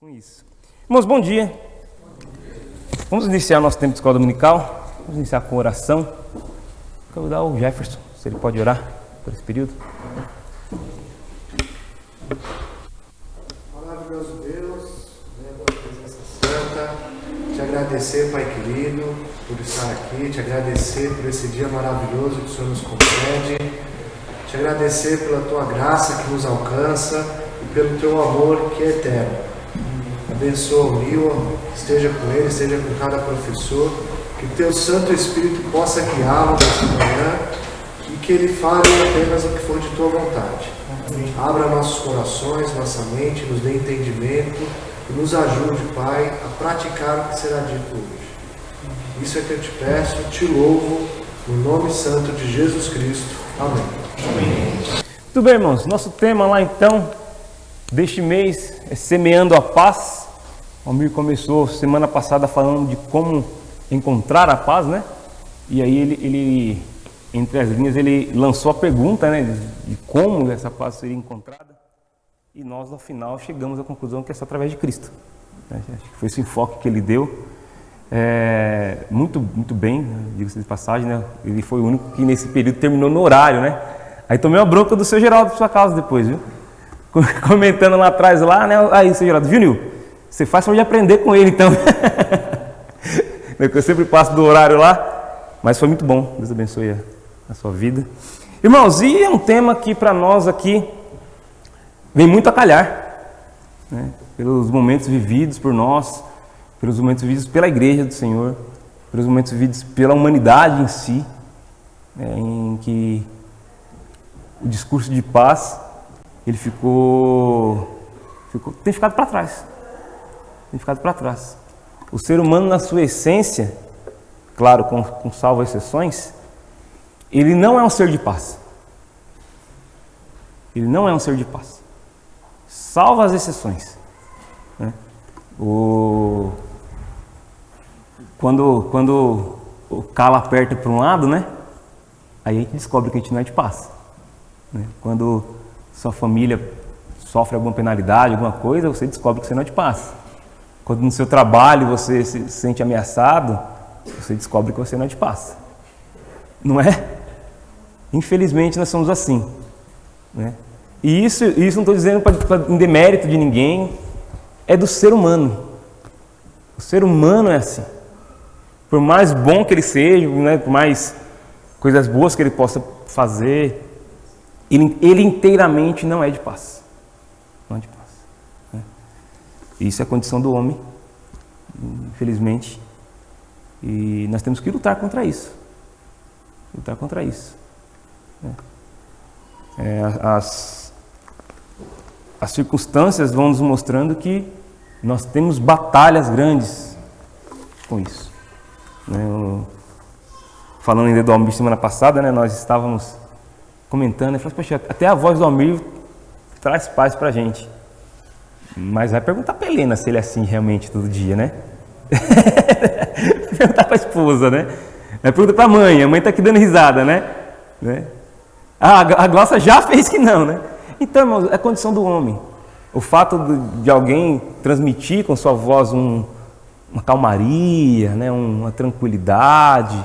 com isso. Irmãos, bom dia. Vamos iniciar nosso tempo de escola dominical. Vamos iniciar com oração. Eu vou dar ao Jefferson, se ele pode orar por esse período. Maravilhoso Deus, venha a tua presença santa, te agradecer, Pai querido, por estar aqui, te agradecer por esse dia maravilhoso que o Senhor nos concede, te agradecer pela tua graça que nos alcança e pelo teu amor que é eterno. Abençoa o Lila, esteja com ele, esteja com cada professor, que o teu Santo Espírito possa guiá-lo nesta manhã e que ele fale apenas o que for de tua vontade. Abra nossos corações, nossa mente, nos dê entendimento e nos ajude, Pai, a praticar o que será dito hoje. Isso é que eu te peço, te louvo, no nome santo de Jesus Cristo. Amém. Amém. Muito bem, irmãos. Nosso tema lá então deste mês é Semeando a Paz. O Almir começou semana passada falando de como encontrar a paz, né? E aí ele entre as linhas, ele lançou a pergunta, né, de como essa paz seria encontrada. E nós, no final, chegamos à conclusão que é só através de Cristo. Acho que foi esse enfoque que ele deu. Muito bem, diga-se de passagem, né? Ele foi o único que nesse período terminou no horário, né? Aí tomei uma bronca do seu Geraldo por sua causa depois, viu? Comentando lá atrás, lá, né? Aí, seu Geraldo, viu, Nil? Você faz para de aprender com ele, então. Eu sempre passo do horário lá, mas foi muito bom. Deus abençoe a sua vida. Irmãos, e é um tema que para nós aqui vem muito a calhar, né? Pelos momentos vividos por nós, pelos momentos vividos pela Igreja do Senhor, pelos momentos vividos pela humanidade em si, em que o discurso de paz ele tem ficado para trás. Tem ficado para trás. O ser humano, na sua essência, claro, com salvo exceções, ele não é um ser de paz. Ele não é um ser de paz. Salvo as exceções, né? Quando o calo aperta para um lado, né? Aí a gente descobre que a gente não é de paz, né? Quando sua família sofre alguma penalidade, alguma coisa, você descobre que você não é de paz. Quando no seu trabalho você se sente ameaçado, você descobre que você não é de paz. Não é? Infelizmente nós somos assim, né? E isso não estou dizendo em demérito de ninguém, é do ser humano. O ser humano é assim. Por mais bom que ele seja, né, por mais coisas boas que ele possa fazer, ele inteiramente não é de paz. Não é de paz, né? Isso é a condição do homem, infelizmente. E nós temos que lutar contra isso. Lutar contra isso. As circunstâncias vão nos mostrando que nós temos batalhas grandes com isso, né? Falando ainda do Almir semana passada, né, nós estávamos comentando, eu falei, poxa, até a voz do Almir traz paz pra gente. Mas vai perguntar pra Helena se ele é assim realmente todo dia, né? Perguntar pra esposa, né? Vai perguntar pra mãe, a mãe tá aqui dando risada, né? A Glaucia já fez que não, né? Então, irmãos, é a condição do homem. O fato de alguém transmitir com sua voz uma calmaria, né? Uma tranquilidade,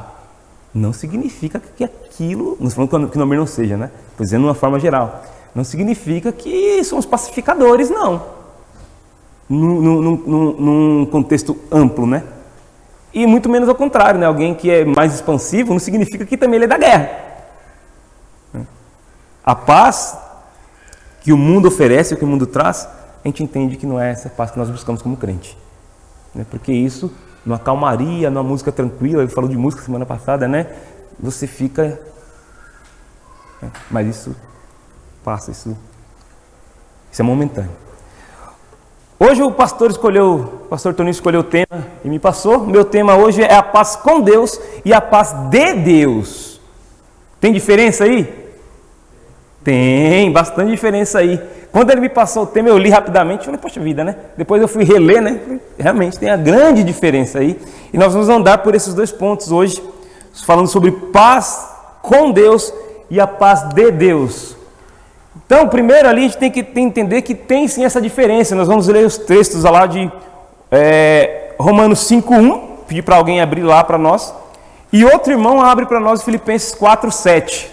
não significa que aquilo, não estou falando que o Almir não seja, né? Estou dizendo de uma forma geral. Não significa que somos pacificadores, não. Num contexto amplo, né? E muito menos ao contrário, né? Alguém que é mais expansivo não significa que também ele é da guerra. A paz que o mundo oferece, que o mundo traz, a gente entende que não é essa paz que nós buscamos como crente, né? Porque isso, numa calmaria, numa música tranquila, ele falou de música semana passada, né? Você fica... Mas isso passa, isso é momentâneo. Hoje o pastor Toninho escolheu o tema e me passou. O meu tema hoje é a paz com Deus e a paz de Deus. Tem diferença aí? Tem, bastante diferença aí. Quando ele me passou o tema, eu li rapidamente e falei, poxa vida, né? Depois eu fui reler, né? Realmente tem a grande diferença aí. E nós vamos andar por esses dois pontos hoje, falando sobre paz com Deus e a paz de Deus. Então, primeiro ali a gente tem que entender que tem sim essa diferença. Nós vamos ler os textos lá de Romanos 5:1, pedir para alguém abrir lá para nós. E outro irmão abre para nós Filipenses 4:7,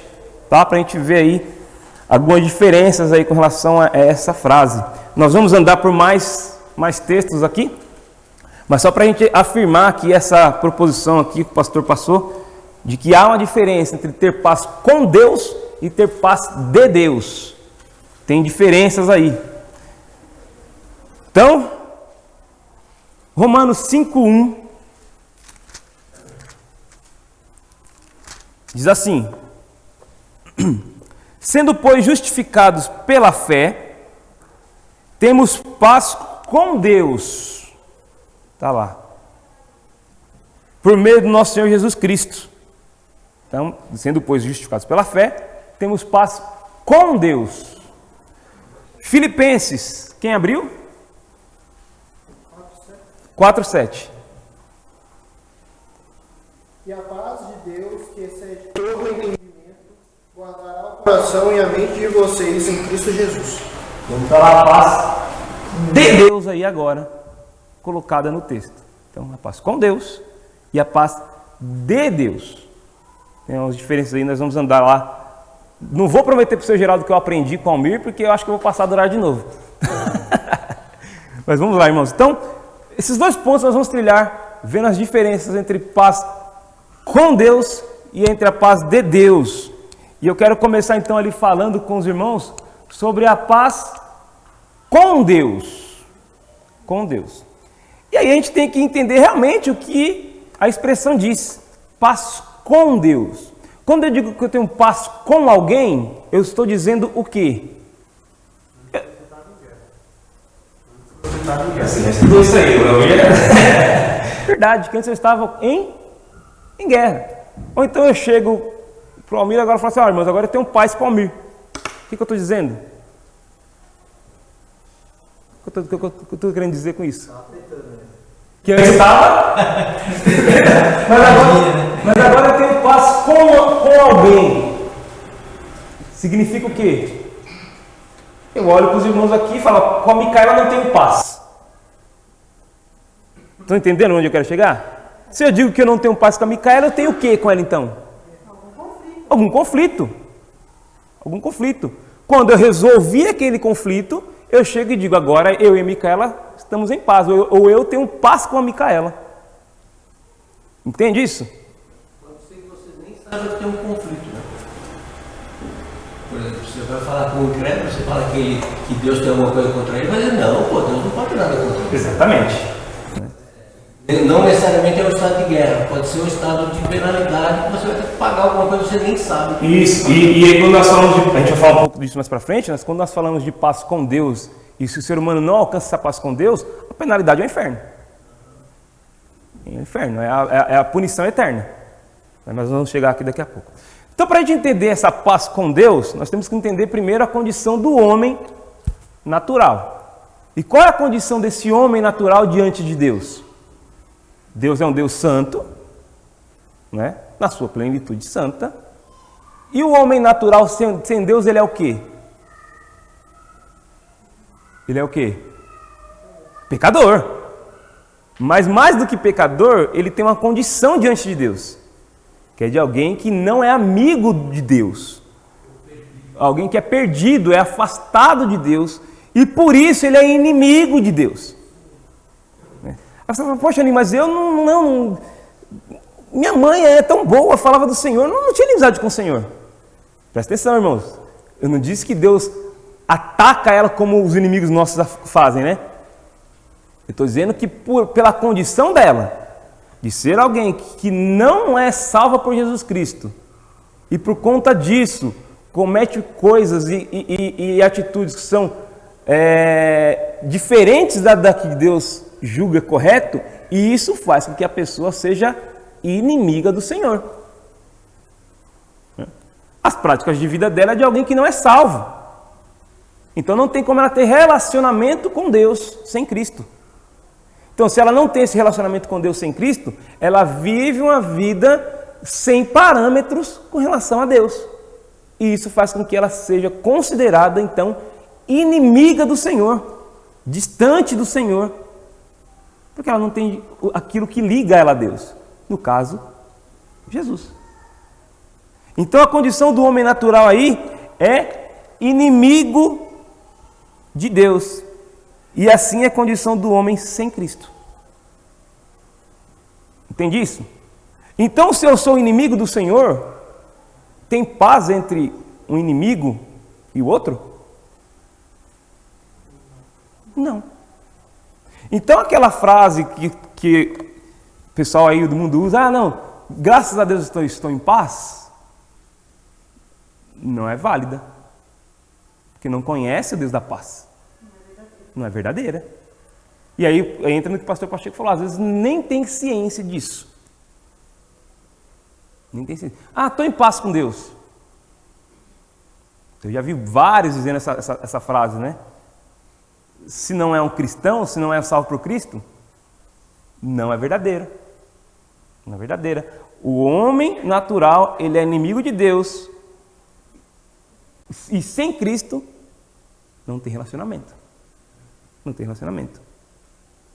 tá? Para a gente ver aí algumas diferenças aí com relação a essa frase. Nós vamos andar por mais textos aqui, mas só para a gente afirmar aqui essa proposição aqui que o pastor passou, de que há uma diferença entre ter paz com Deus e ter paz de Deus. Tem diferenças aí. Então, Romanos 5:1 diz assim: sendo, pois, justificados pela fé, temos paz com Deus. Está lá. Por meio do nosso Senhor Jesus Cristo. Então, sendo, pois, justificados pela fé, temos paz com Deus. Filipenses, quem abriu? 4:7. E a paz de Deus, que excede todo entendimento, guardará o coração e a mente de vocês em Cristo Jesus. Vamos falar a paz de Deus aí agora, colocada no texto. Então, a paz com Deus e a paz de Deus. Tem umas diferenças aí, nós vamos andar lá. Não vou prometer para o seu Geraldo que eu aprendi com o Almir, porque eu acho que eu vou passar do horário de novo. Mas vamos lá, irmãos. Então, esses dois pontos nós vamos trilhar, vendo as diferenças entre paz com Deus e entre a paz de Deus. E eu quero começar então ali falando com os irmãos sobre a paz com Deus. Com Deus. E aí a gente tem que entender realmente o que a expressão diz. Paz com Deus. Quando eu digo que eu tenho paz com alguém, eu estou dizendo o quê? Isso aí, verdade, que antes eu estava em guerra. Ou então eu chego para o Almir agora e falo assim: irmãos, agora eu tenho paz com o Almir. O que eu estou dizendo? O que eu estou querendo dizer com isso? Que antes estava. mas agora eu tenho paz com alguém. Significa o quê? Eu olho para os irmãos aqui e falo: com a Micaela não tenho paz. Estão entendendo onde eu quero chegar? Se eu digo que eu não tenho paz com a Micaela, eu tenho o que com ela então? Algum conflito. Algum conflito. Quando eu resolvi aquele conflito, eu chego e digo: agora eu e a Micaela estamos em paz. Ou eu tenho paz com a Micaela. Entende isso? Pode ser que vocês nem saibam que tem um conflito, né? Por exemplo, você vai falar com o incrédulo, você fala que Deus tem alguma coisa contra ele, mas não, pô, Deus não pode ter nada contra ele. Exatamente. Não necessariamente é um estado de guerra, pode ser um estado de penalidade, que você vai ter que pagar alguma coisa que você nem sabe. Isso, e aí quando nós falamos a gente vai falar um pouco disso mais para frente, mas quando nós falamos de paz com Deus, e se o ser humano não alcança essa paz com Deus, a penalidade é o inferno. É o inferno, é a punição eterna. Mas nós vamos chegar aqui daqui a pouco. Então, para a gente entender essa paz com Deus, nós temos que entender primeiro a condição do homem natural. E qual é a condição desse homem natural diante de Deus? Deus é um Deus santo, né? Na sua plenitude santa. E o homem natural sem Deus, ele é o quê? Ele é o quê? Pecador. Mas mais do que pecador, ele tem uma condição diante de Deus, que é de alguém que não é amigo de Deus. Alguém que é perdido, é afastado de Deus, e por isso ele é inimigo de Deus. Aí você fala: poxa, mas eu não... Minha mãe é tão boa, falava do Senhor, não tinha amizade com o Senhor. Presta atenção, irmãos. Eu não disse que Deus ataca ela como os inimigos nossos fazem, né? Eu estou dizendo que pela condição dela, de ser alguém que não é salva por Jesus Cristo, e por conta disso comete coisas e atitudes que são diferentes da que Deus julga correto, e isso faz com que a pessoa seja inimiga do Senhor. As práticas de vida dela é de alguém que não é salvo. Então não tem como ela ter relacionamento com Deus sem Cristo. Então, se ela não tem esse relacionamento com Deus sem Cristo, ela vive uma vida sem parâmetros com relação a Deus. E isso faz com que ela seja considerada, então, inimiga do Senhor, distante do Senhor, porque ela não tem aquilo que liga ela a Deus. No caso, Jesus. Então a condição do homem natural aí é inimigo de Deus. E assim é a condição do homem sem Cristo. Entende isso? Então, se eu sou inimigo do Senhor, tem paz entre um inimigo e o outro? Não. Então aquela frase que o pessoal aí do mundo usa, não, graças a Deus estou em paz, não é válida. Porque não conhece o Deus da paz. Não é verdadeira. E aí entra no que o pastor Pacheco falou, às vezes nem tem ciência disso. Nem tem ciência. Estou em paz com Deus. Eu já vi vários dizendo essa frase, né? Se não é um cristão, se não é salvo por Cristo, não é verdadeira. Não é verdadeira. O homem natural, ele é inimigo de Deus. E sem Cristo, não tem relacionamento. Não tem relacionamento.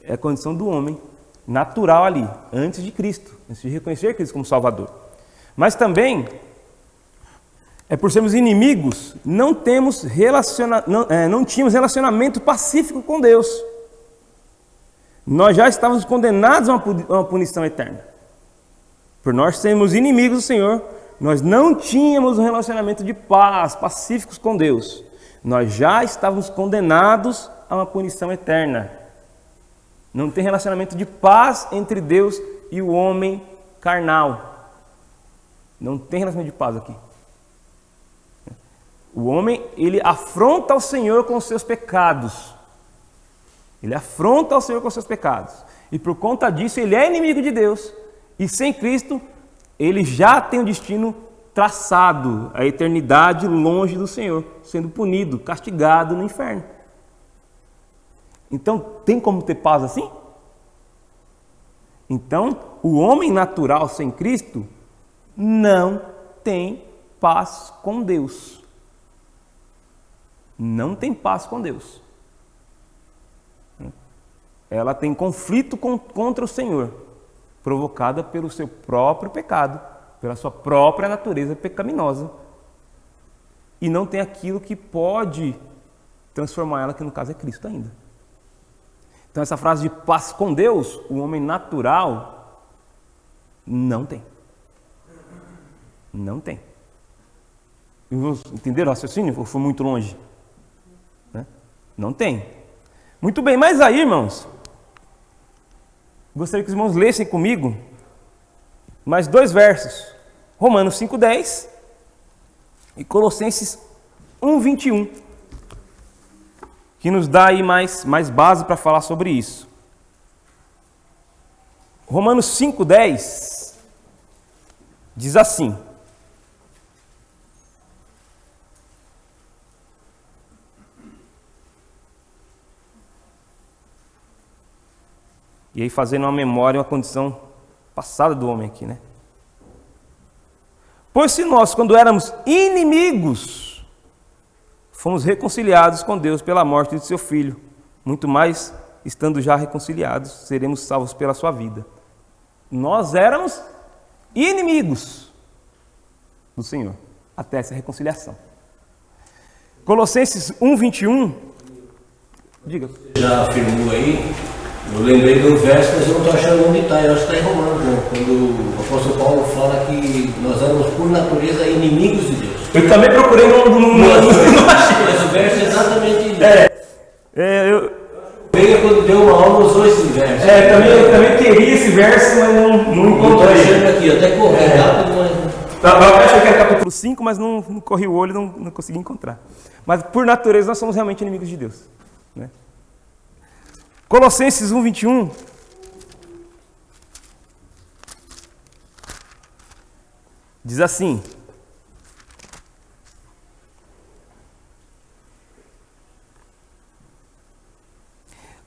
É a condição do homem natural ali, antes de Cristo, antes de reconhecer Cristo como Salvador. Mas também, por sermos inimigos, não tínhamos relacionamento pacífico com Deus. Nós já estávamos condenados a uma punição eterna. Por nós sermos inimigos do Senhor, nós não tínhamos um relacionamento de paz, pacíficos com Deus. Nós já estávamos condenados a uma punição eterna. Não tem relacionamento de paz entre Deus e o homem carnal. Não tem relacionamento de paz aqui. O homem, ele afronta o Senhor com os seus pecados. Ele afronta o Senhor com os seus pecados. E por conta disso, ele é inimigo de Deus. E sem Cristo, ele já tem o destino traçado, a eternidade longe do Senhor, sendo punido, castigado no inferno. Então, tem como ter paz assim? Então, o homem natural sem Cristo não tem paz com Deus. Não tem paz com Deus. Ela tem conflito contra o Senhor, provocada pelo seu próprio pecado, pela sua própria natureza pecaminosa. E não tem aquilo que pode transformar ela, que no caso é Cristo ainda. Então essa frase de paz com Deus, o homem natural não tem. Não tem. Entenderam o raciocínio? Ou foi muito longe? Não tem. Muito bem, mas aí, irmãos, gostaria que os irmãos lessem comigo mais 2 versos. Romanos 5:10 e Colossenses 1:21. Que nos dá aí mais base para falar sobre isso. Romanos 5:10 diz assim: e aí fazendo uma memória, uma condição passada do homem aqui, né? Pois se nós, quando éramos inimigos, fomos reconciliados com Deus pela morte de seu Filho, muito mais, estando já reconciliados, seremos salvos pela sua vida. Nós éramos inimigos do Senhor, até essa reconciliação. Colossenses 1:21, diga. Já afirmou aí, eu lembrei do verso, mas eu não estou achando onde está, eu acho que está em Romanos, quando o apóstolo Paulo fala que nós éramos por natureza inimigos de Deus. Eu também procurei não achei. Mas o verso é exatamente isso. Venha quando deu uma aula usou esse verso. Eu também queria esse verso, mas não encontrei. Estou achando aqui, até corri rápido, mas... Eu achei que era capítulo 5, mas não corri o olho e não consegui encontrar. Mas por natureza nós somos realmente inimigos de Deus, né? Colossenses 1:21 diz assim: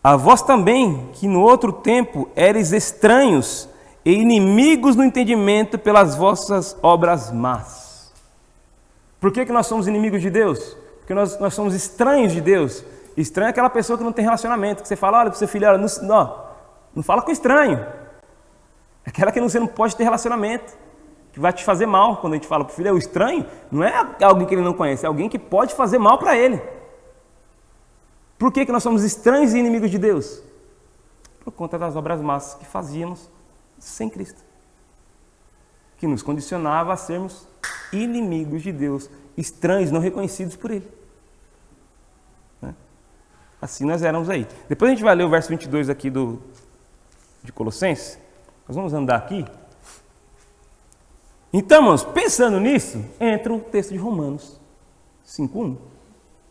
a vós também, que no outro tempo eres estranhos e inimigos no entendimento pelas vossas obras más. Por que nós somos inimigos de Deus? Porque nós somos estranhos de Deus. Estranho é aquela pessoa que não tem relacionamento, que você fala, olha para o seu filho, olha, não fala com estranho. É aquela que você não pode ter relacionamento, que vai te fazer mal. Quando a gente fala para o filho, é o estranho, não é alguém que ele não conhece, é alguém que pode fazer mal para ele. Por que nós somos estranhos e inimigos de Deus? Por conta das obras más que fazíamos sem Cristo, que nos condicionava a sermos inimigos de Deus, estranhos, não reconhecidos por Ele. Assim nós éramos aí. Depois a gente vai ler o verso 22 aqui de Colossenses. Nós vamos andar aqui. Então, irmãos, pensando nisso, entra o texto de Romanos 5:1,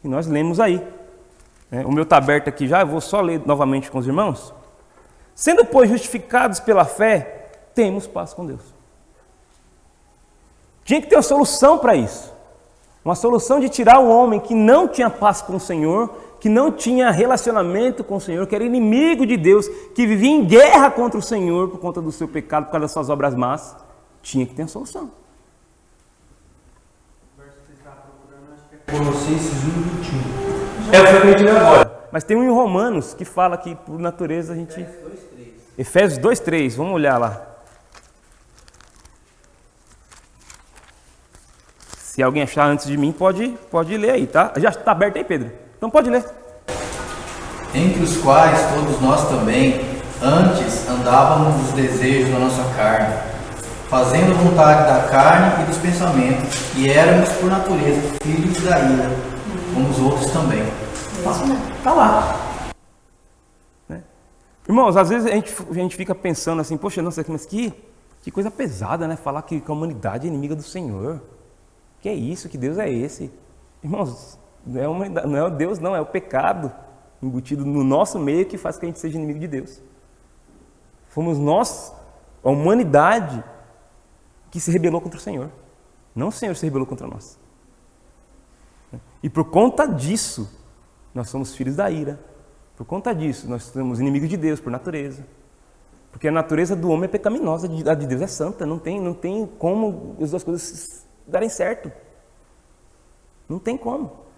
que nós lemos aí. O meu está aberto aqui já, eu vou só ler novamente com os irmãos. Sendo, pois, justificados pela fé, temos paz com Deus. Tinha que ter uma solução para isso. Uma solução de tirar o homem que não tinha paz com o Senhor, que não tinha relacionamento com o Senhor, que era inimigo de Deus, que vivia em guerra contra o Senhor por conta do seu pecado, por causa das suas obras más. Tinha que ter uma solução. Colossenses 1:21. É o que a gente leu agora. Mas tem um em Romanos que fala que, por natureza, a gente... Efésios 2:3. Vamos olhar lá. Se alguém achar antes de mim, pode ler aí, tá? Já está aberto aí, Pedro? Então pode ler. Entre os quais todos nós também, antes andávamos nos desejos da nossa carne, fazendo vontade da carne e dos pensamentos, e éramos, por natureza, filhos da ira, como os outros também. Está lá. Né? Irmãos, às vezes a gente fica pensando assim, poxa, nossa, mas que coisa pesada, né? Falar que a humanidade é inimiga do Senhor. Que é isso? Que Deus é esse? Irmãos, não é o Deus, não, é o pecado embutido no nosso meio que faz que a gente seja inimigo de Deus. Fomos nós, a humanidade, que se rebelou contra o Senhor. Não o Senhor se rebelou contra nós. E por conta disso, nós somos filhos da ira. Por conta disso, nós somos inimigos de Deus por natureza. Porque a natureza do homem é pecaminosa, a de Deus é santa. Não tem como as duas coisas darem certo. Não tem como.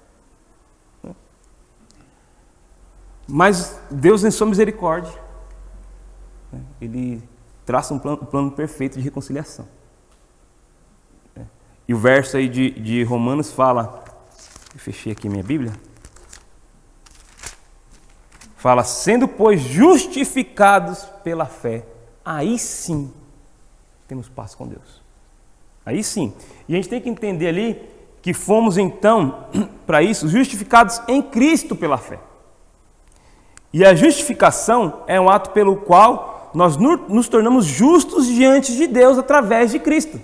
Mas Deus, em sua misericórdia, Ele traça um plano perfeito de reconciliação. E o verso aí de Romanos fala, eu fechei aqui minha Bíblia, fala, sendo, pois, justificados pela fé, aí sim temos paz com Deus. Aí sim. E a gente tem que entender ali que fomos, então, para isso, justificados em Cristo pela fé. E a justificação é um ato pelo qual nós nos tornamos justos diante de Deus através de Cristo.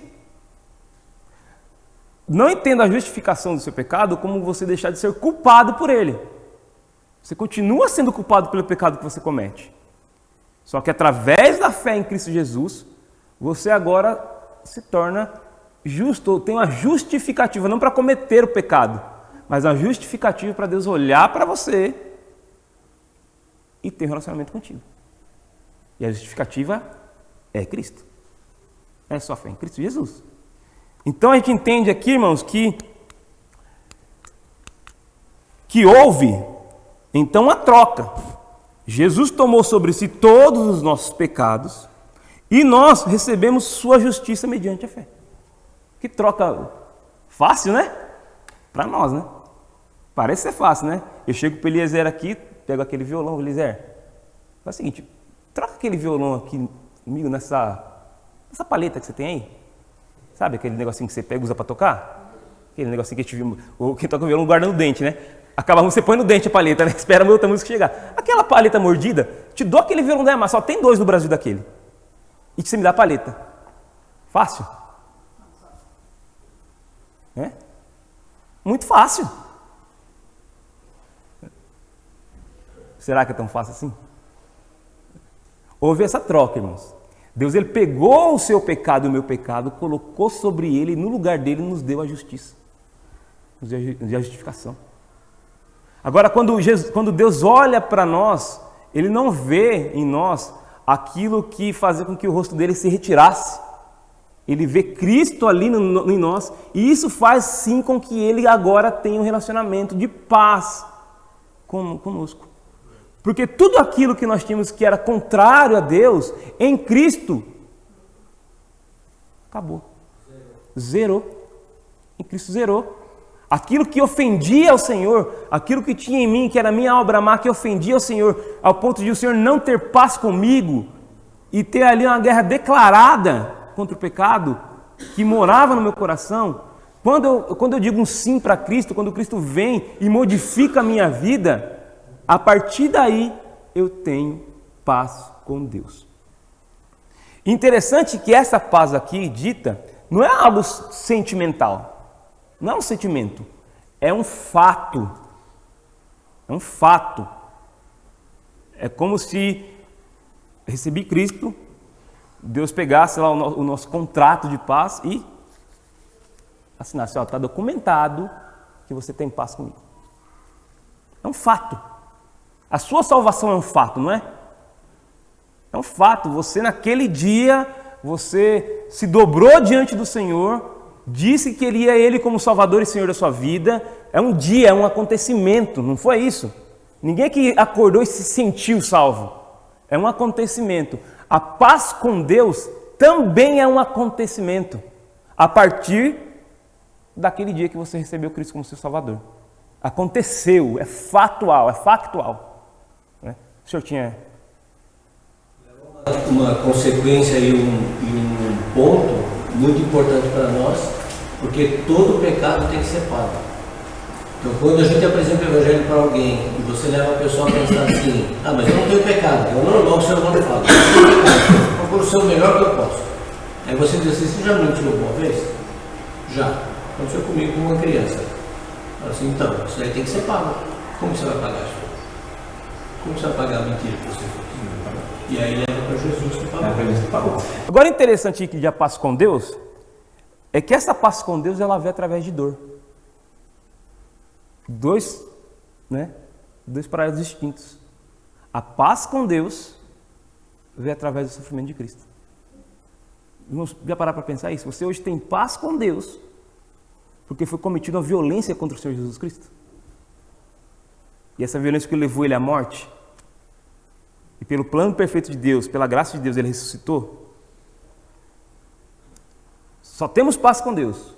Não entenda a justificação do seu pecado como você deixar de ser culpado por ele. Você continua sendo culpado pelo pecado que você comete. Só que através da fé em Cristo Jesus, você agora se torna justo, ou tem uma justificativa, não para cometer o pecado, mas uma justificativa para Deus olhar para você e ter um relacionamento contigo. E a justificativa é Cristo. É só fé em Cristo Jesus. Então a gente entende aqui, irmãos, que houve então uma troca. Jesus tomou sobre si todos os nossos pecados e nós recebemos sua justiça mediante a fé. Que troca fácil, né? Para nós, né? Parece ser fácil, né? Eu chego para o Eliezer aqui, pego aquele violão, Eliezer, faz o seguinte, troca aquele violão aqui comigo nessa paleta que você tem aí. Sabe aquele negocinho que você pega e usa para tocar? Aquele negocinho que a gente viu, quem toca o violão guarda no dente, né? Acaba, você põe no dente a paleta, né? Espera a outra música chegar. Aquela paleta mordida, te dou aquele violão da Yamaha, só tem 2 no Brasil daquele. E que você me dá a paleta. Fácil? É? Muito fácil. Será que é tão fácil assim? Houve essa troca, irmãos. Deus, ele pegou o seu pecado e o meu pecado, colocou sobre ele e no lugar dele nos deu a justiça. Nos deu a justificação. Agora, quando Deus olha para nós, ele não vê em nós aquilo que fazia com que o rosto dele se retirasse. Ele vê Cristo ali em nós, e isso faz sim com que ele agora tenha um relacionamento de paz conosco. Porque tudo aquilo que nós tínhamos que era contrário a Deus, em Cristo, acabou. Zerou. Em Cristo zerou. Aquilo que ofendia ao Senhor, aquilo que tinha em mim, que era a minha obra má, que ofendia ao Senhor, ao ponto de o Senhor não ter paz comigo e ter ali uma guerra declarada contra o pecado, que morava no meu coração. Quando eu digo um sim para Cristo, quando Cristo vem e modifica a minha vida, a partir daí eu tenho paz com Deus. Interessante que essa paz aqui dita não é algo sentimental. Não é um sentimento, é um fato. É um fato. É como se recebi Cristo, Deus pegasse lá o nosso contrato de paz e assinasse, está documentado que você tem paz comigo. É um fato. A sua salvação é um fato, não é? É um fato. Você naquele dia, você se dobrou diante do Senhor, disse que queria Ele como Salvador e Senhor da sua vida. É um dia, é um acontecimento, não foi isso? Ninguém que acordou e se sentiu salvo. É um acontecimento. A paz com Deus também é um acontecimento. A partir daquele dia que você recebeu Cristo como seu Salvador. Aconteceu, é factual, é factual. Né? O senhor tinha... Uma consequência e um ponto muito importante para nós, porque todo pecado tem que ser pago. Então, quando a gente apresenta o Evangelho para alguém e você leva a pessoa a pensar assim, mas eu não tenho pecado, é o normal que o ser humano fala, eu não tenho pecado, eu procuro ser o melhor que eu posso. Aí você diz assim, você já mentiu alguma vez? Já. Aconteceu comigo com uma criança. Fala assim, então, isso aí tem que ser pago. Como você vai pagar isso? Como você vai pagar a mentira que você fez? E aí leva para Jesus que pagou. Agora, interessante aqui de a paz com Deus é que essa paz com Deus ela vem através de dor. Dois paralelos distintos. A paz com Deus vem através do sofrimento de Cristo. Vamos já parar para pensar isso? Você hoje tem paz com Deus porque foi cometida uma violência contra o Senhor Jesus Cristo. E essa violência que levou ele à morte, e pelo plano perfeito de Deus, pela graça de Deus, ele ressuscitou. Só temos paz com Deus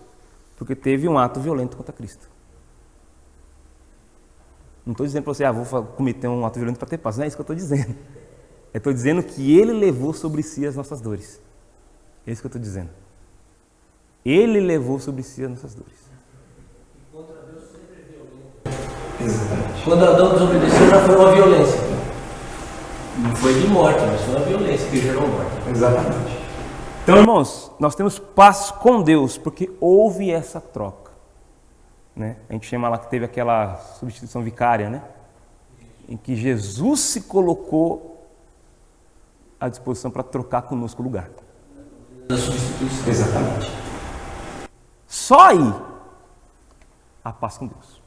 porque teve um ato violento contra Cristo. Não estou dizendo para você, vou cometer um ato violento para ter paz. Não é isso que eu estou dizendo. Eu estou dizendo que Ele levou sobre si as nossas dores. É isso que eu estou dizendo. Ele levou sobre si as nossas dores. E contra Deus sempre é violento. Exatamente. Quando Adão desobedeceu, já foi uma violência. Não foi de morte, mas foi uma violência que gerou morte. Exatamente. Então, irmãos, nós temos paz com Deus porque houve essa troca. Né? A gente chama lá que teve aquela substituição vicária, né? Em que Jesus se colocou à disposição para trocar conosco o lugar. Da substituição. Exatamente. Só aí a paz com Deus.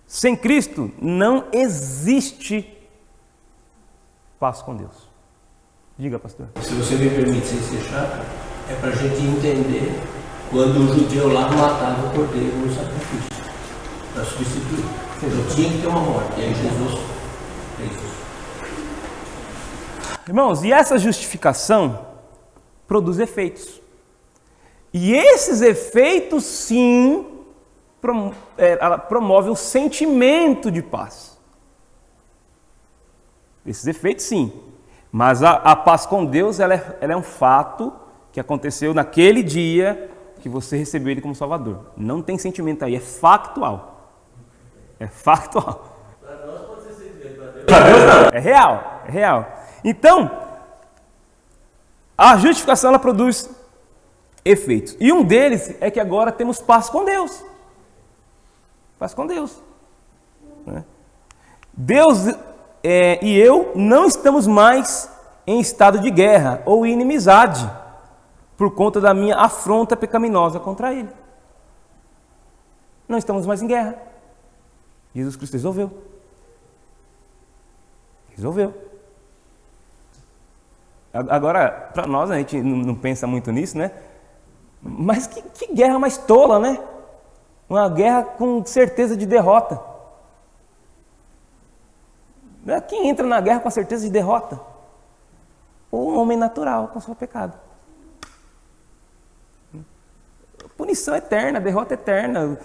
Sem Cristo não existe paz com Deus. Diga, pastor. Se você me permite, sem ser chato, é para a gente entender quando o judeu lá matava o cordeiro no sacrifício, para substituir. Então tinha que ter uma morte, e aí Jesus fez isso. Irmãos, e essa justificação produz efeitos. E esses efeitos, sim, ela promove um sentimento de paz. Esses efeitos, sim. Mas a paz com Deus, ela é um fato que aconteceu naquele dia que você recebeu Ele como Salvador. Não tem sentimento aí, é factual. É factual. Para nós pode ser sentimento, para Deus. Para Deus não. É real, é real. Então, a justificação ela produz efeitos. E um deles é que agora temos paz com Deus. Paz com Deus. Né? Deus e eu não estamos mais em estado de guerra ou inimizade por conta da minha afronta pecaminosa contra Ele. Não estamos mais em guerra. Jesus Cristo resolveu. Agora, para nós, a gente não pensa muito nisso, né? Mas que guerra mais tola, né? Uma guerra com certeza de derrota. Quem entra na guerra com a certeza de derrota? O homem natural com o seu pecado. Punição eterna, derrota eterna,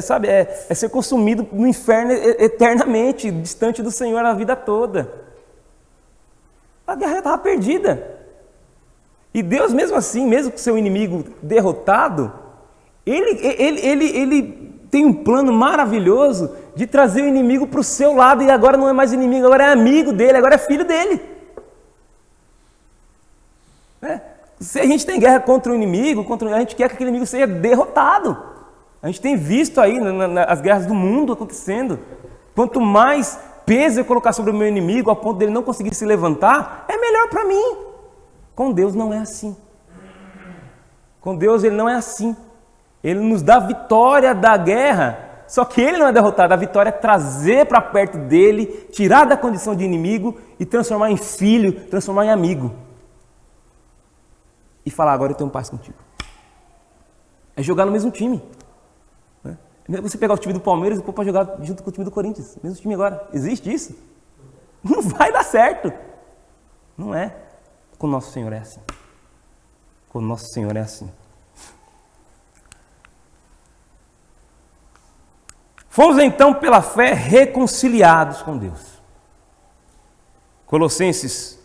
sabe? É ser consumido no inferno eternamente, distante do Senhor a vida toda. A guerra estava perdida. E Deus, mesmo assim, mesmo com seu inimigo derrotado, ele tem um plano maravilhoso de trazer o inimigo para o seu lado, e agora não é mais inimigo, agora é amigo dele, agora é filho dele. Se a gente tem guerra contra o inimigo, a gente quer que aquele inimigo seja derrotado. A gente tem visto aí as guerras do mundo acontecendo. Quanto mais peso eu colocar sobre o meu inimigo, ao ponto dele não conseguir se levantar, é melhor para mim. Com Deus não é assim. Com Deus ele não é assim. Ele nos dá a vitória da guerra, só que ele não é derrotado. A vitória é trazer para perto dele, tirar da condição de inimigo e transformar em filho, transformar em amigo. E falar, agora eu tenho paz contigo. É jogar no mesmo time. Né? Você pegar o time do Palmeiras e pôr para jogar junto com o time do Corinthians. Mesmo time agora. Existe isso? Não vai dar certo. Não é. Com o nosso Senhor é assim. Com o nosso Senhor é assim. Fomos então pela fé reconciliados com Deus. Colossenses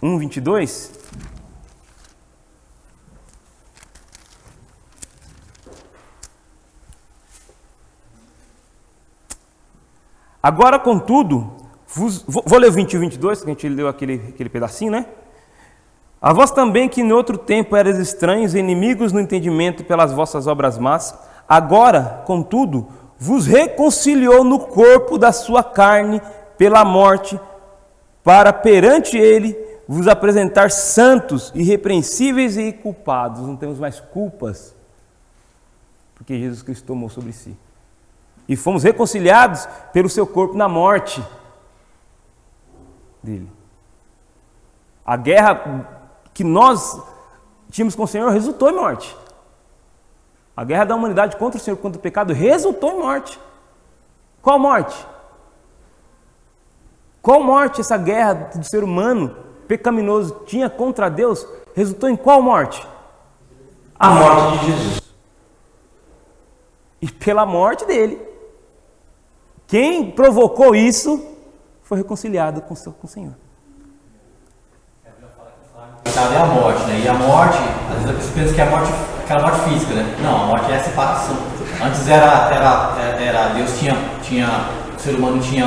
1:22. Agora, contudo, vou ler o 21 e 22, que a gente leu aquele pedacinho, né? A vós também, que em outro tempo eras estranhos e inimigos no entendimento pelas vossas obras más, agora, contudo, vos reconciliou no corpo da sua carne pela morte, para perante ele vos apresentar santos, irrepreensíveis e culpados. Não temos mais culpas, porque Jesus Cristo tomou sobre si. E fomos reconciliados pelo seu corpo na morte dele. A guerra que nós tínhamos com o Senhor resultou em morte. A guerra da humanidade contra o Senhor, contra o pecado, resultou em morte. Qual morte? Qual morte essa guerra do ser humano pecaminoso tinha contra Deus? Resultou em qual morte? A morte de Jesus. E pela morte dele, quem provocou isso foi reconciliado com o Senhor. É a morte, né? E a morte, às vezes você pensa que é a morte, aquela morte física, né? Não, a morte é a separação. Antes era Deus tinha o ser humano tinha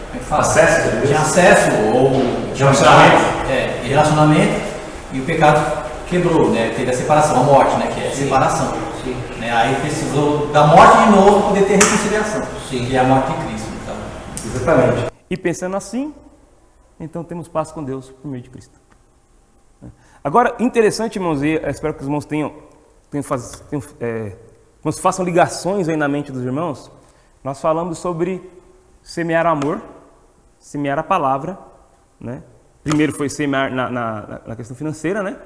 como é que fala? Acesso a Deus. Tinha acesso ou relacionamento, e o pecado quebrou, né? Teve a separação, a morte, né? Que é a separação. Sim. Né? Aí precisou da morte de novo para poder ter reconciliação. Sim. E é a morte de Cristo. Então. Exatamente. E pensando assim, então temos paz com Deus por meio de Cristo. Agora, interessante, irmãos, e espero que os irmãos façam ligações aí na mente dos irmãos. Nós falamos sobre semear amor, semear a palavra, né? Primeiro foi semear na questão financeira, né?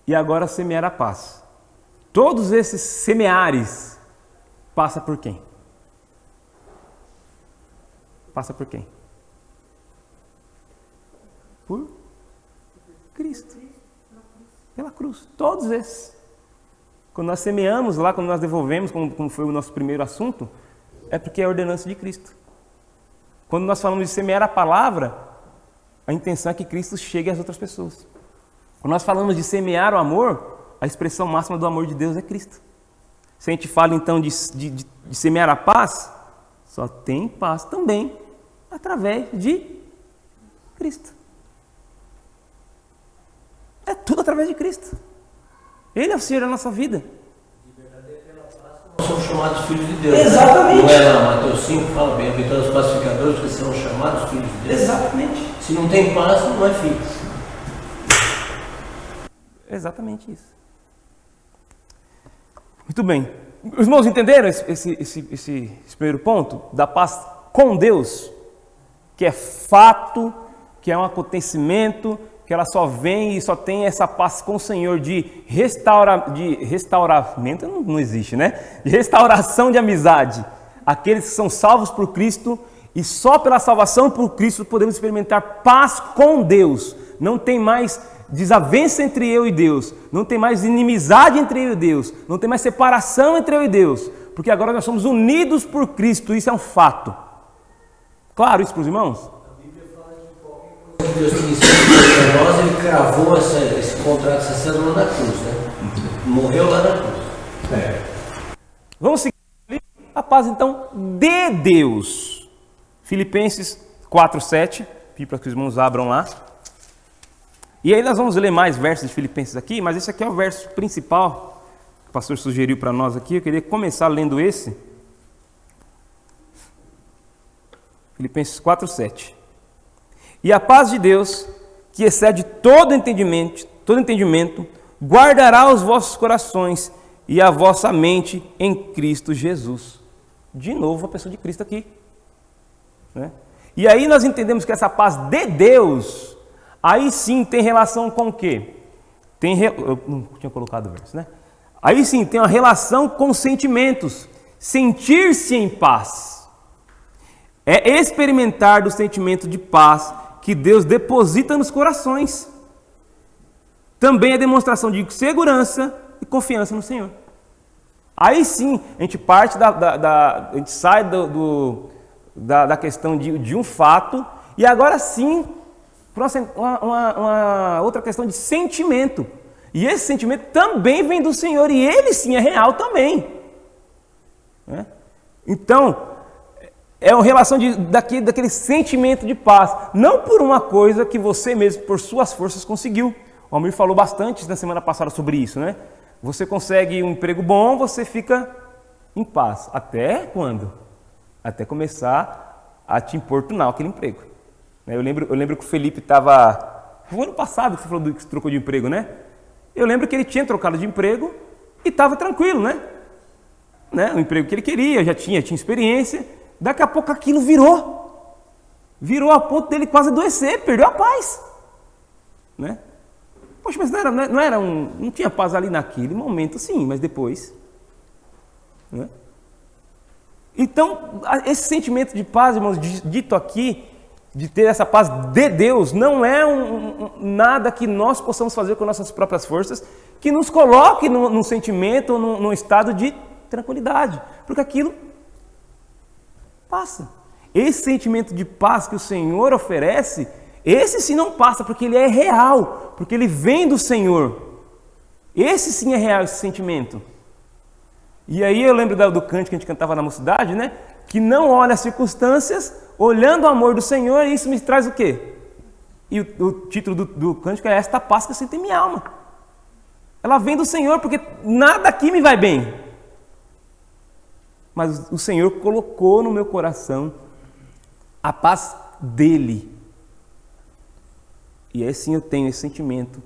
E agora semear a paz. Todos esses semeares passa por quem? Passa por quem? Por Cristo. Pela cruz. Todos esses. Quando nós semeamos lá, quando nós devolvemos, como foi o nosso primeiro assunto, é porque é a ordenança de Cristo. Quando nós falamos de semear a palavra, a intenção é que Cristo chegue às outras pessoas. Quando nós falamos de semear o amor, a expressão máxima do amor de Deus é Cristo. Se a gente fala então de semear a paz, só tem paz também através de Cristo. É tudo através de Cristo. Ele é o Senhor da nossa vida. Nós somos chamados filhos de Deus. Exatamente. Não é lá, Mateus 5, fala bem, aventando os pacificadores que serão chamados filhos de Deus. Exatamente. Se não tem paz, não é filho. Exatamente isso. Muito bem. Os irmãos entenderam esse primeiro ponto? Da paz com Deus? que é fato, que é um acontecimento, que ela só vem e só tem essa paz com o Senhor de restauramento, não existe, né? De restauração de amizade. Aqueles que são salvos por Cristo e só pela salvação por Cristo podemos experimentar paz com Deus. Não tem mais desavença entre eu e Deus, não tem mais inimizade entre eu e Deus, não tem mais separação entre eu e Deus, porque agora nós somos unidos por Cristo, isso é um fato. Claro isso para os irmãos? Deus que ensinou para nós, ele cravou esse contrato, essa cédula na cruz, né? Morreu lá na cruz. Vamos seguir a paz então de Deus. Filipenses 4:7, pedi para que os irmãos abram lá. E aí nós vamos ler mais versos de Filipenses aqui, mas esse aqui é o verso principal que o pastor sugeriu para nós aqui. Eu queria começar lendo esse. Filipenses 4:7. E a paz de Deus, que excede todo entendimento, guardará os vossos corações e a vossa mente em Cristo Jesus. De novo a pessoa de Cristo aqui, né? E aí nós entendemos que essa paz de Deus, aí sim tem relação com o quê? Eu não tinha colocado o verso, né? Aí sim tem uma relação com sentimentos. Sentir-se em paz é experimentar do sentimento de paz que Deus deposita nos corações. Também é demonstração de segurança e confiança no Senhor. Aí sim, a gente parte a gente sai da questão de um fato, e agora sim, para uma outra questão de sentimento. E esse sentimento também vem do Senhor, e ele sim é real também. Né? Então, é uma relação daquele sentimento de paz, não por uma coisa que você mesmo, por suas forças, conseguiu. O Almir falou bastante na semana passada sobre isso, né? Você consegue um emprego bom, você fica em paz. Até quando? Até começar a te importunar aquele emprego. Eu lembro que o Felipe estava... Foi o ano passado que você falou que trocou de emprego, né? Eu lembro que ele tinha trocado de emprego e estava tranquilo, né? O emprego que ele queria, já tinha experiência. Daqui a pouco aquilo virou a ponto dele quase adoecer, perdeu a paz, né? Poxa, mas não tinha paz ali naquele momento, sim, mas depois, né? Então, esse sentimento de paz, irmãos, dito aqui, de ter essa paz de Deus, não é nada que nós possamos fazer com nossas próprias forças, que nos coloque num sentimento ou num estado de tranquilidade, porque aquilo passa. Esse sentimento de paz que o Senhor oferece, esse sim não passa, porque ele é real, porque ele vem do Senhor. Esse sim é real, esse sentimento. E aí eu lembro do cântico que a gente cantava na mocidade, né? Que não olha as circunstâncias, olhando o amor do Senhor, e isso me traz o quê? E o título do cântico é Esta Paz que eu sinto em minha alma. Ela vem do Senhor, porque nada aqui me vai bem. Mas o Senhor colocou no meu coração a paz dEle. E assim eu tenho esse sentimento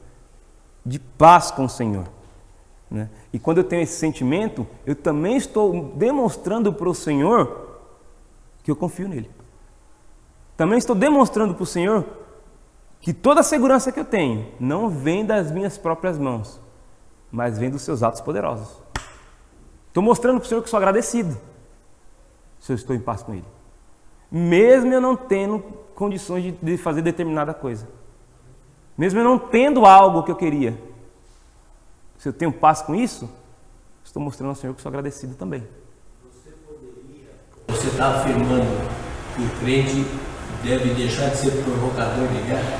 de paz com o Senhor, né? E quando eu tenho esse sentimento, eu também estou demonstrando para o Senhor que eu confio nele. Também estou demonstrando para o Senhor que toda a segurança que eu tenho não vem das minhas próprias mãos, mas vem dos seus atos poderosos. Estou mostrando para o Senhor que sou agradecido se eu estou em paz com Ele, mesmo eu não tendo condições de fazer determinada coisa, mesmo eu não tendo algo que eu queria. Se eu tenho paz com isso, estou mostrando ao Senhor que sou agradecido também. Você está afirmando que o crente deve deixar de ser provocador de guerra?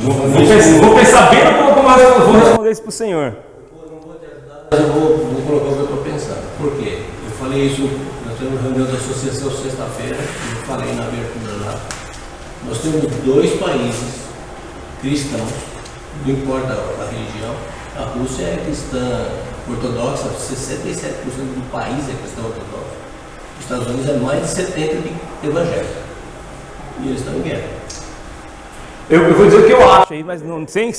Vou pensar bem como eu vou responder isso para o Senhor. Eu não vou te ajudar, mas eu vou colocar o que eu estou pensando. Por quê? Eu falei isso, nós temos reunião da associação sexta-feira, eu falei na abertura lá. Nós temos 2 países cristãos, não importa a religião. A Rússia é cristã ortodoxa, 67% do país é cristão ortodoxo. Os Estados Unidos é mais de 70% de evangélicos. E eles estão em guerra. Eu vou dizer o que eu acho aí, mas não, sem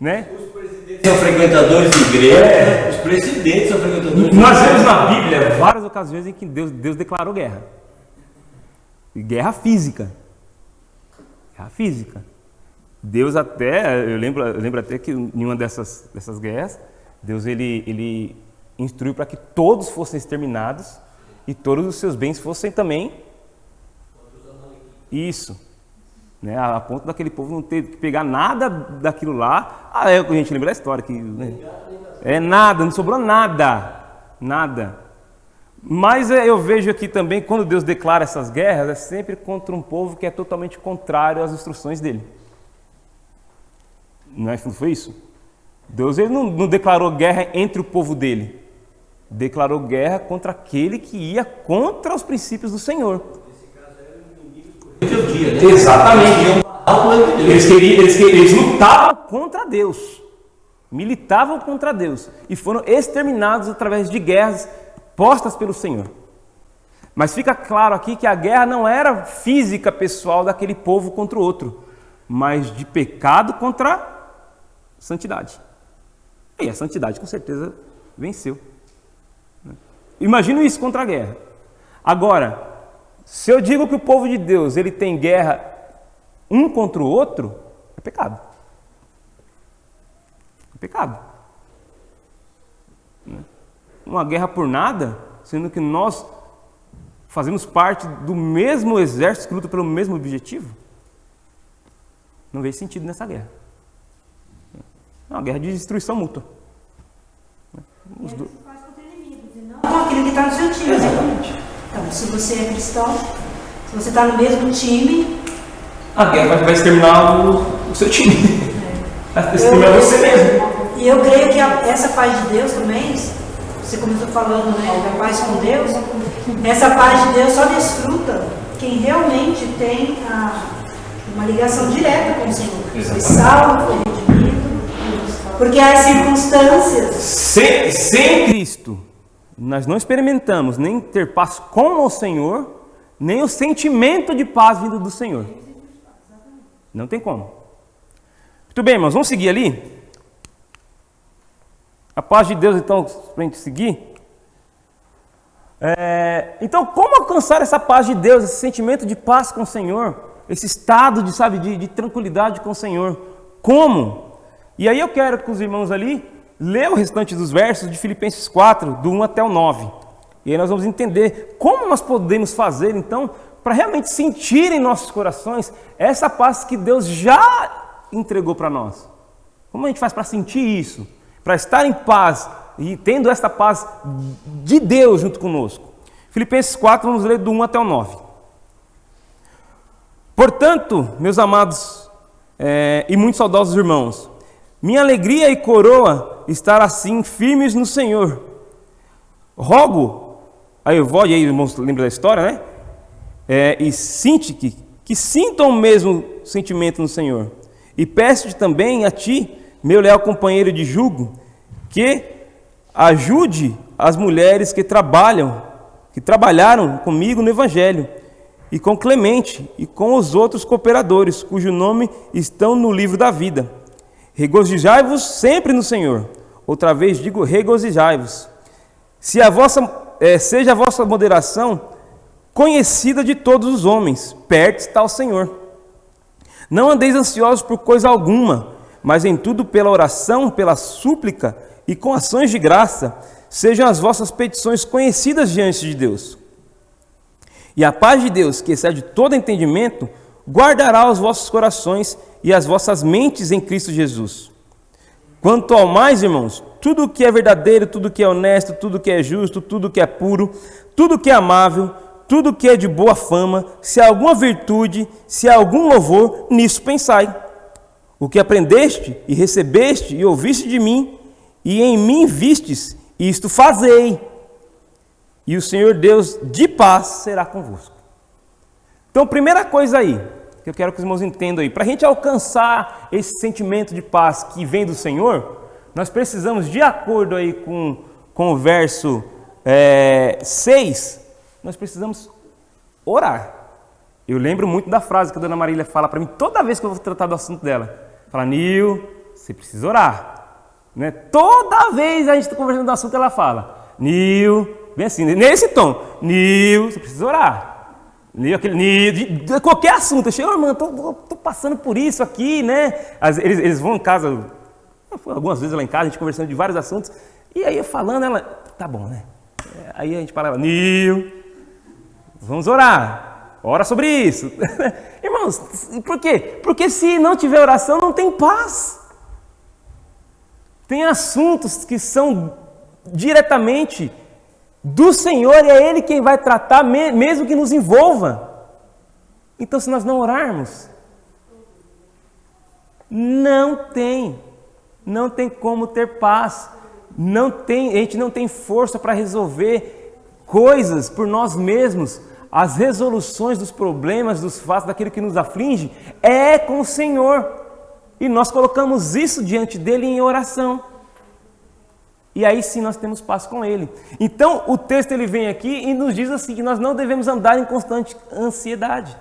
né? Os presidentes São frequentadores de igreja, os presidentes são frequentadores de Nós igreja. vemos na Bíblia várias ocasiões em que Deus declarou guerra. E guerra física. Guerra física. Deus até, eu lembro até que em uma dessas guerras, Deus ele instruiu para que todos fossem exterminados e todos os seus bens fossem também isso, né? A ponto daquele povo não ter que pegar nada daquilo lá. A gente lembra da história que nada, não sobrou nada. Mas eu vejo aqui também, quando Deus declara essas guerras, é sempre contra um povo que é totalmente contrário às instruções dele. Não foi isso? Deus ele não declarou guerra entre o povo dele. Declarou guerra contra aquele que ia contra os princípios do Senhor. Dia, né? Exatamente. Eles lutavam contra Deus. Militavam contra Deus. E foram exterminados através de guerras postas pelo Senhor. Mas fica claro aqui que a guerra não era física pessoal daquele povo contra o outro, mas de pecado contra santidade. E a santidade com certeza venceu. Imagina isso contra a guerra. Agora, se eu digo que o povo de Deus ele tem guerra um contra o outro, é pecado. É pecado. Uma guerra por nada, sendo que nós fazemos parte do mesmo exército que luta pelo mesmo objetivo. Não vejo sentido nessa guerra. É uma guerra de destruição mútua. Você faz contra inimigos e não com aquele que está no seu time. Exatamente. Então, se você é cristão, se você está no mesmo time, A guerra vai exterminar o seu time. Vai exterminar você mesmo. e eu creio que essa paz de Deus também, você começou falando, né, da paz com Deus, essa paz de Deus só desfruta quem realmente tem uma ligação direta com o Senhor. Foi salvo, foi redimido, porque as circunstâncias... Sem Cristo, nós não experimentamos nem ter paz com o Senhor, nem o sentimento de paz vindo do Senhor. Não tem como. Muito bem, irmãos, vamos seguir ali? A paz de Deus, então, para a gente seguir. Então, como alcançar essa paz de Deus, esse sentimento de paz com o Senhor, esse estado de tranquilidade com o Senhor? Como? E aí eu quero que os irmãos ali leiam o restante dos versos de Filipenses 4, do 1 até o 9. E aí nós vamos entender como nós podemos fazer, então, para realmente sentir em nossos corações essa paz que Deus já entregou para nós. Como a gente faz para sentir isso? Para estar em paz e tendo essa paz de Deus junto conosco. Filipenses 4, vamos ler do 1 até o 9. Portanto, meus amados e muito saudosos irmãos, minha alegria e coroa estar assim firmes no Senhor. Rogo a Evódia, aí irmãos, lembra da história, né? E Sintique, que sintam o mesmo sentimento no Senhor. E peço-te também a ti, meu leal companheiro de jugo, que ajude as mulheres que trabalharam comigo no Evangelho, e com Clemente e com os outros cooperadores, cujo nome estão no livro da vida. Regozijai-vos sempre no Senhor. Outra vez digo, regozijai-vos. Seja a vossa moderação conhecida de todos os homens, perto está o Senhor. Não andeis ansiosos por coisa alguma, mas em tudo pela oração, pela súplica e com ações de graça, sejam as vossas petições conhecidas diante de Deus. E a paz de Deus, que excede todo entendimento, guardará os vossos corações e as vossas mentes em Cristo Jesus. Quanto ao mais, irmãos, tudo o que é verdadeiro, tudo o que é honesto, tudo o que é justo, tudo o que é puro, tudo o que é amável, tudo o que é de boa fama, se há alguma virtude, se há algum louvor, nisso pensai. O que aprendeste e recebeste e ouviste de mim, e em mim vistes, isto fazei. E o Senhor Deus de paz será convosco. Então, primeira coisa aí, que eu quero que os irmãos entendam aí, para a gente alcançar esse sentimento de paz que vem do Senhor, nós precisamos, de acordo aí com o verso 6, nós precisamos orar. Eu lembro muito da frase que a dona Marília fala para mim toda vez que eu vou tratar do assunto dela. Fala, Nil, você precisa orar. Né? Toda vez a gente está conversando do assunto, ela fala, Nil, bem assim, nesse tom, Nil, você precisa orar. Nil, de qualquer assunto. Eu chego, irmão, tô passando por isso aqui, né? Eles vão em casa, algumas vezes lá em casa, a gente conversando de vários assuntos, e aí eu falando, ela, tá bom, né? Aí a gente fala, Nil, vamos orar, ora sobre isso. Irmãos, por quê? Porque se não tiver oração, não tem paz. Tem assuntos que são diretamente do Senhor e é Ele quem vai tratar, mesmo que nos envolva. Então, se nós não orarmos, não tem como ter paz. A gente não tem força para resolver coisas por nós mesmos. As resoluções dos problemas, dos fatos, daquilo que nos aflige, é com o Senhor. E nós colocamos isso diante dele em oração. E aí sim nós temos paz com ele. Então o texto ele vem aqui e nos diz assim, que nós não devemos andar em constante ansiedade.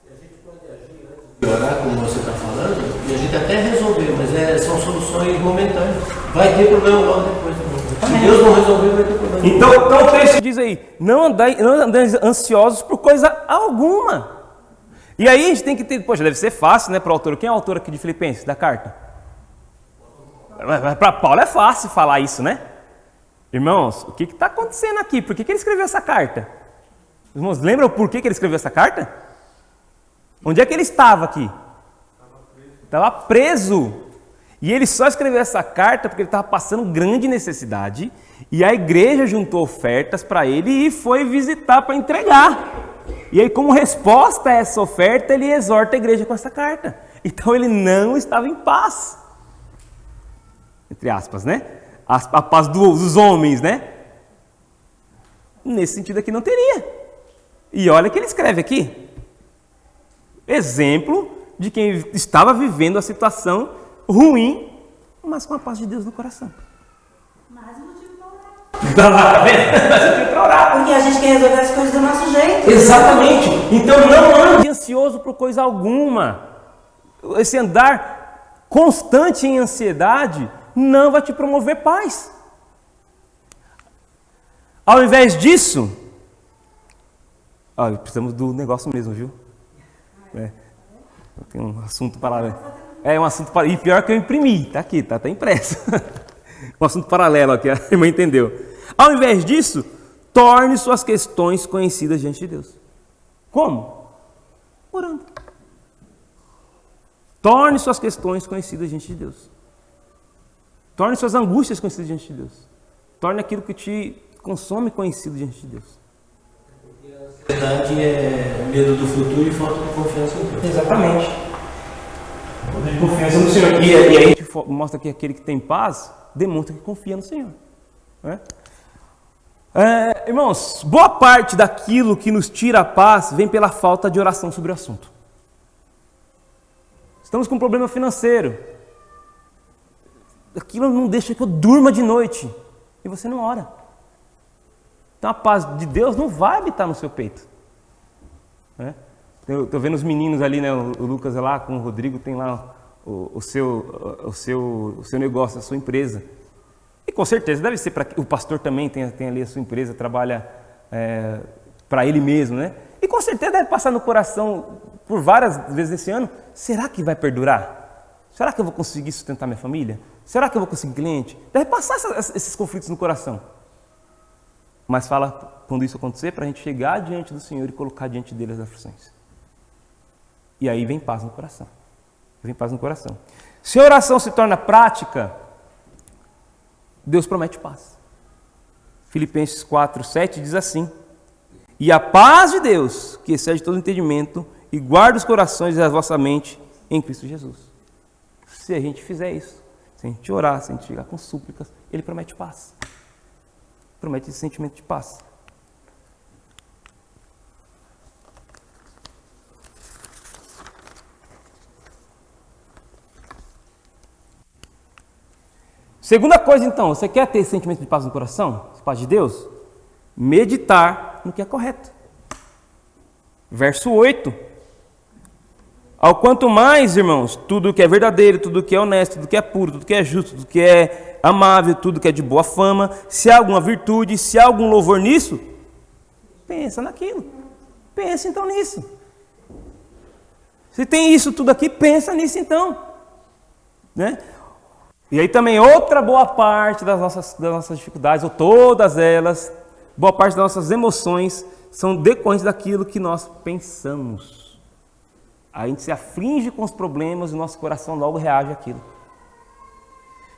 E a gente pode agir antes de orar, como você está falando, e a gente até resolver, mas são soluções momentâneas. Vai ter problema logo depois. Se Deus não resolver, vai ter problema. Então o texto diz aí, não andai ansiosos por coisa alguma. E aí a gente tem que ter, poxa, deve ser fácil, né, para o autor. Quem é o autor aqui de Filipenses, da carta? Para Paulo é fácil falar isso, né? Irmãos, o que está acontecendo aqui? Por que ele escreveu essa carta? Irmãos, lembram por que ele escreveu essa carta? Onde é que ele estava aqui? Estava preso. E ele só escreveu essa carta porque ele estava passando grande necessidade. E a igreja juntou ofertas para ele e foi visitar para entregar. E aí, como resposta a essa oferta, ele exorta a igreja com essa carta. Então, ele não estava em paz. Entre aspas, né? A paz dos homens, né? Nesse sentido aqui não teria. E olha o que ele escreve aqui. Exemplo de quem estava vivendo a situação ruim, mas com a paz de Deus no coração. Mais um motivo para orar. Tá vendo? Mais um motivo para orar. Porque a gente quer resolver as coisas do nosso jeito. Exatamente. Então não ande ansioso por coisa alguma. Esse andar constante em ansiedade não vai te promover paz. Ao invés disso, precisamos do negócio mesmo, viu? Tem um assunto paralelo. Um assunto paralelo. E pior que eu imprimi, tá aqui, tá impresso. Um assunto paralelo aqui, a irmã entendeu. Ao invés disso, torne suas questões conhecidas diante de Deus. Como? Orando. Torne suas questões conhecidas diante de Deus. Torne suas angústias conhecidas diante de Deus. Torne aquilo que te consome conhecido diante de Deus. A ansiedade é medo do futuro e falta de confiança em Deus. Exatamente. Falta de confiança no Senhor. E aí a gente mostra que aquele que tem paz demonstra que confia no Senhor. Né? Irmãos, boa parte daquilo que nos tira a paz vem pela falta de oração sobre o assunto. Estamos com um problema financeiro. Aquilo não deixa que eu durma de noite. E você não ora. Então a paz de Deus não vai habitar no seu peito. Eu estou vendo os meninos ali, né? O Lucas lá com o Rodrigo tem lá o seu negócio, a sua empresa. E com certeza deve ser para o pastor também tem ali a sua empresa, trabalha para ele mesmo, né? E com certeza deve passar no coração por várias vezes esse ano, será que vai perdurar? Será que eu vou conseguir sustentar minha família? Será que eu vou conseguir cliente? Deve passar esses conflitos no coração. Mas fala, quando isso acontecer, para a gente chegar diante do Senhor e colocar diante dele as aflições. E aí vem paz no coração. Vem paz no coração. Se a oração se torna prática, Deus promete paz. Filipenses 4:7 diz assim: e a paz de Deus, que excede todo entendimento, e guarda os corações e a vossa mente em Cristo Jesus. Se a gente fizer isso, se a gente orar, se a gente chegar com súplicas, Ele promete paz. Promete esse sentimento de paz. Segunda coisa, então, você quer ter esse sentimento de paz no coração? Paz de Deus? Meditar no que é correto. Verso 8. Ao quanto mais, irmãos, tudo que é verdadeiro, tudo que é honesto, tudo que é puro, tudo que é justo, tudo que é amável, tudo que é de boa fama, se há alguma virtude, se há algum louvor nisso, pensa naquilo. Pensa então nisso. Se tem isso tudo aqui, pensa nisso então. Né? E aí também outra boa parte das nossas dificuldades, ou todas elas, boa parte das nossas emoções, são decorrentes daquilo que nós pensamos. A gente se aflige com os problemas e o nosso coração logo reage àquilo.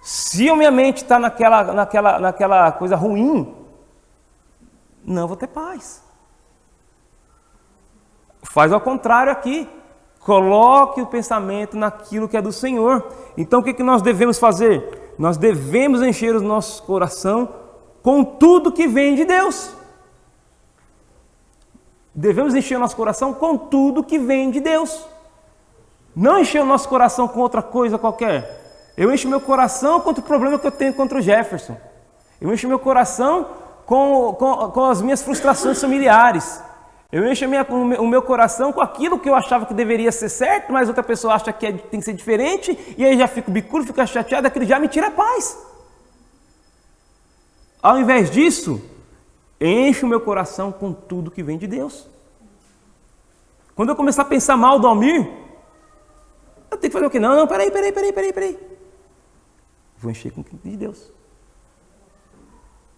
Se a minha mente está naquela coisa ruim, não vou ter paz. Faz ao contrário aqui. Coloque o pensamento naquilo que é do Senhor. Então o que nós devemos fazer? Nós devemos encher o nosso coração com tudo que vem de Deus. Devemos encher o nosso coração com tudo que vem de Deus. Não encher o nosso coração com outra coisa qualquer. Eu encho meu coração contra o problema que eu tenho contra o Jefferson. Eu encho meu coração com as minhas frustrações familiares. Eu encho o meu coração com aquilo que eu achava que deveria ser certo, mas outra pessoa acha que tem que ser diferente, e aí já fico bicudo, fico chateado, aquilo já me tira a paz. Ao invés disso, encho o meu coração com tudo que vem de Deus. Quando eu começar a pensar mal do Almir, eu tenho que fazer o quê? Não, peraí. Vou encher com o que vem de Deus.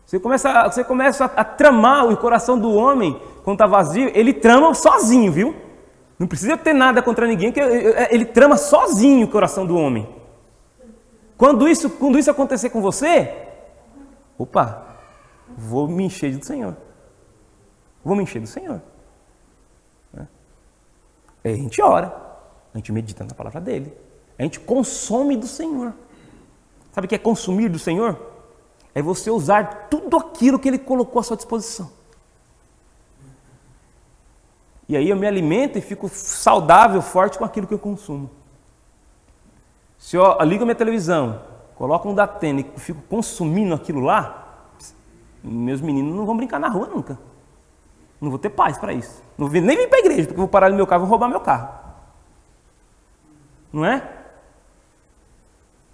Você começa a tramar o coração do homem quando está vazio, ele trama sozinho, viu? Não precisa ter nada contra ninguém, que ele trama sozinho o coração do homem. Quando isso acontecer com você, opa, vou me encher do Senhor. Aí a gente ora, a gente medita na palavra dele, a gente consome do Senhor. Sabe o que é consumir do Senhor? É você usar tudo aquilo que ele colocou à sua disposição. E aí eu me alimento e fico saudável, forte com aquilo que eu consumo. Se eu ligo a minha televisão, coloco um Datena e fico consumindo aquilo lá, meus meninos não vão brincar na rua nunca. Não vou ter paz para isso. Não vou nem vir para a igreja, porque eu vou parar no meu carro e vou roubar meu carro. Não é?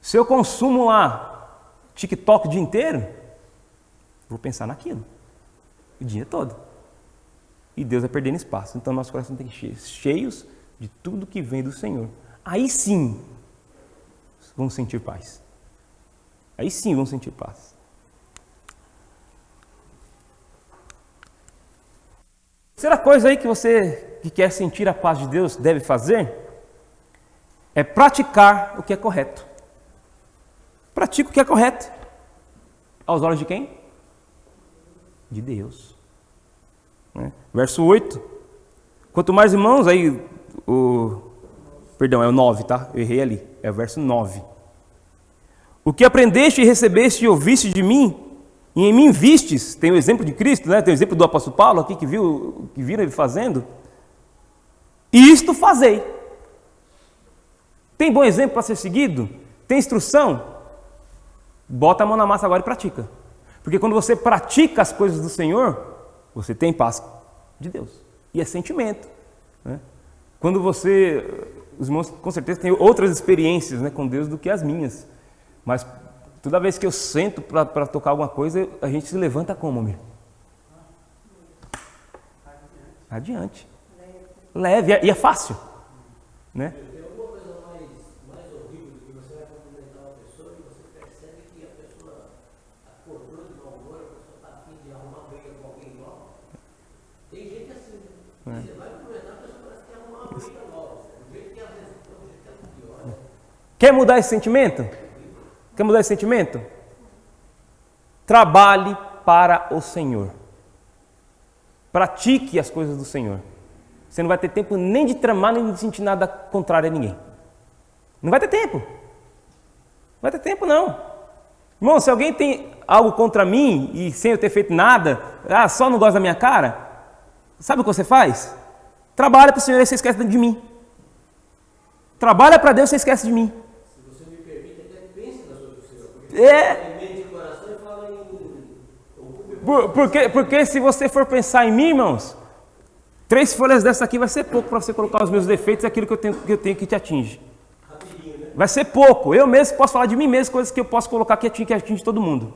Se eu consumo lá TikTok o dia inteiro, vou pensar naquilo o dia todo. E Deus vai perdendo espaço. Então nosso coração tem que ser cheios de tudo que vem do Senhor. Aí sim vamos sentir paz. Aí sim vamos sentir paz. Terceira coisa aí que você que quer sentir a paz de Deus deve fazer é praticar o que é correto. Pratica o que é correto. Aos olhos de quem? De Deus. Verso 8. Quanto mais irmãos, aí perdão, é o 9, tá? Eu errei ali. É o verso 9. O que aprendeste e recebeste e ouviste de mim, e em mim vistes, tem o exemplo de Cristo, né? Tem o exemplo do apóstolo Paulo aqui que viram ele fazendo. Isto fazei. Tem bom exemplo para ser seguido? Tem instrução? Bota a mão na massa agora e pratica. Porque quando você pratica as coisas do Senhor, você tem paz de Deus. E é sentimento. Né? Quando os irmãos com certeza têm outras experiências, né, com Deus do que as minhas. Mas toda vez que eu sento para tocar alguma coisa, a gente se levanta como, amigo? Adiante. Leve. E é fácil. Né? Quer mudar esse sentimento? Quer mudar esse sentimento? Trabalhe para o Senhor. Pratique as coisas do Senhor. Você não vai ter tempo nem de tramar, nem de sentir nada contrário a ninguém. Não vai ter tempo. Não vai ter tempo, não. Irmão, se alguém tem algo contra mim e sem eu ter feito nada, só não gosta da minha cara, sabe o que você faz? Trabalha para o Senhor e você esquece de mim. Trabalha para Deus e você esquece de mim. Se você me permite, até pense nas coisas do Senhor. Porque mente de coração e fala em... Porque se você for pensar em mim, irmãos, 3 folhas dessa aqui vai ser pouco para você colocar os meus defeitos e aquilo que eu tenho que te atinge. Vai ser pouco. Eu mesmo posso falar de mim mesmo, coisas que eu posso colocar que atinge todo mundo.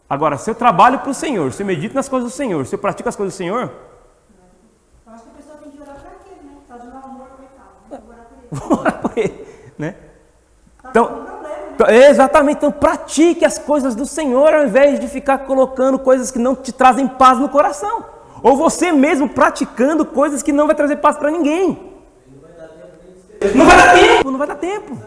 Agora, se eu trabalho para o Senhor, se eu medito nas coisas do Senhor, se eu pratico as coisas do Senhor... Eu acho que a pessoa tem que orar para aquele, né? Está de mau humor, coitado. Tem que orar por ele. Vou orar por ele, né? Tá Então, com problema, né? exatamente, então pratique as coisas do Senhor ao invés de ficar colocando coisas que não te trazem paz no coração. Ou você mesmo praticando coisas que não vai trazer paz para ninguém. Não vai dar tempo, não vai dar tempo.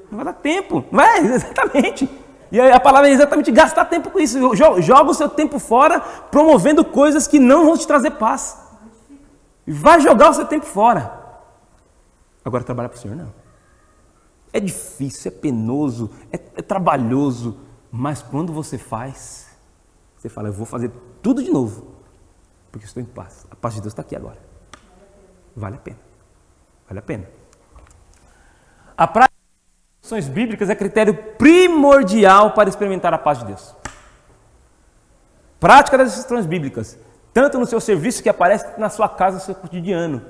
Não vai dar tempo. Vai, exatamente. E a palavra é exatamente gastar tempo com isso. Joga o seu tempo fora promovendo coisas que não vão te trazer paz. Vai jogar o seu tempo fora. Agora trabalhar para o Senhor, não. É difícil, é penoso, é trabalhoso. Mas quando você faz, você fala, eu vou fazer tudo de novo. Porque eu estou em paz. A paz de Deus está aqui agora. Vale a pena. Vale a pena. A prática das instruções bíblicas é critério primordial para experimentar a paz de Deus. Prática das instruções bíblicas, tanto no seu serviço que aparece na sua casa, no seu cotidiano.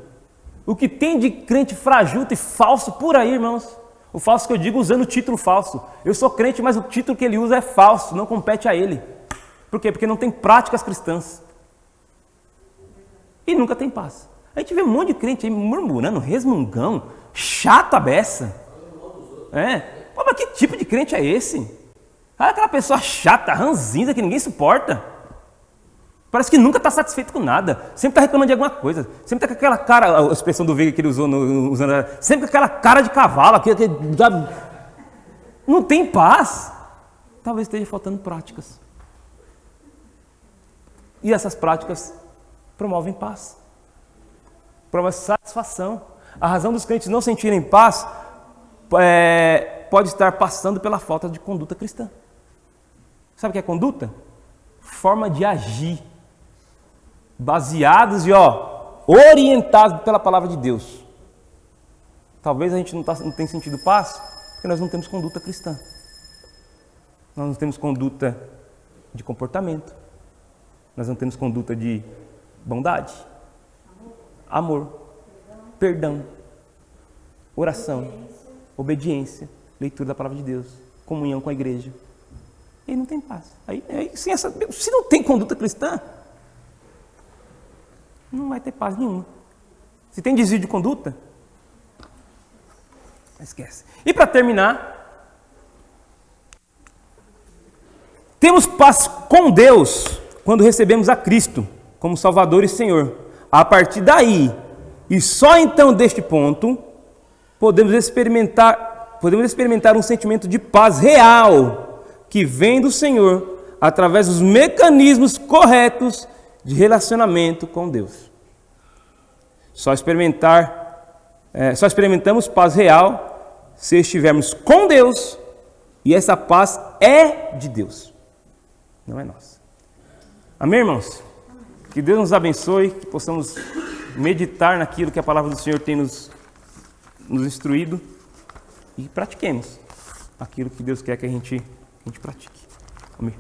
O que tem de crente frajuto e falso por aí, irmãos? O falso que eu digo usando o título falso. Eu sou crente, mas o título que ele usa é falso, não compete a ele. Por quê? Porque não tem práticas cristãs. E nunca tem paz. A gente vê um monte de crente aí murmurando, resmungão, chato a beça. Pô, mas que tipo de crente é esse? Olha aquela pessoa chata, ranzinza, que ninguém suporta. Parece que nunca está satisfeito com nada. Sempre está reclamando de alguma coisa. Sempre está com aquela cara, a expressão do Veiga que ele usou, sempre com aquela cara de cavalo. Não tem paz. Talvez esteja faltando práticas. E essas práticas promovem paz. Promovem satisfação. A razão dos crentes não sentirem paz pode estar passando pela falta de conduta cristã. Sabe o que é conduta? Forma de agir. Baseados e orientados pela palavra de Deus. Talvez a gente não tenha sentido paz porque nós não temos conduta cristã. Nós não temos conduta de comportamento. Nós não temos conduta de bondade, amor, perdão, oração, obediência, leitura da palavra de Deus, comunhão com a igreja. E não tem paz. Se não tem conduta cristã, não vai ter paz nenhuma. Se tem desvio de conduta, esquece. E para terminar, temos paz com Deus quando recebemos a Cristo como Salvador e Senhor. A partir daí, e só então deste ponto, podemos experimentar um sentimento de paz real que vem do Senhor através dos mecanismos corretos de relacionamento com Deus. Só experimentamos paz real se estivermos com Deus e essa paz é de Deus, não é nossa. Amém, irmãos? Que Deus nos abençoe, que possamos meditar naquilo que a palavra do Senhor tem nos instruído e pratiquemos aquilo que Deus quer que a gente pratique. Amém.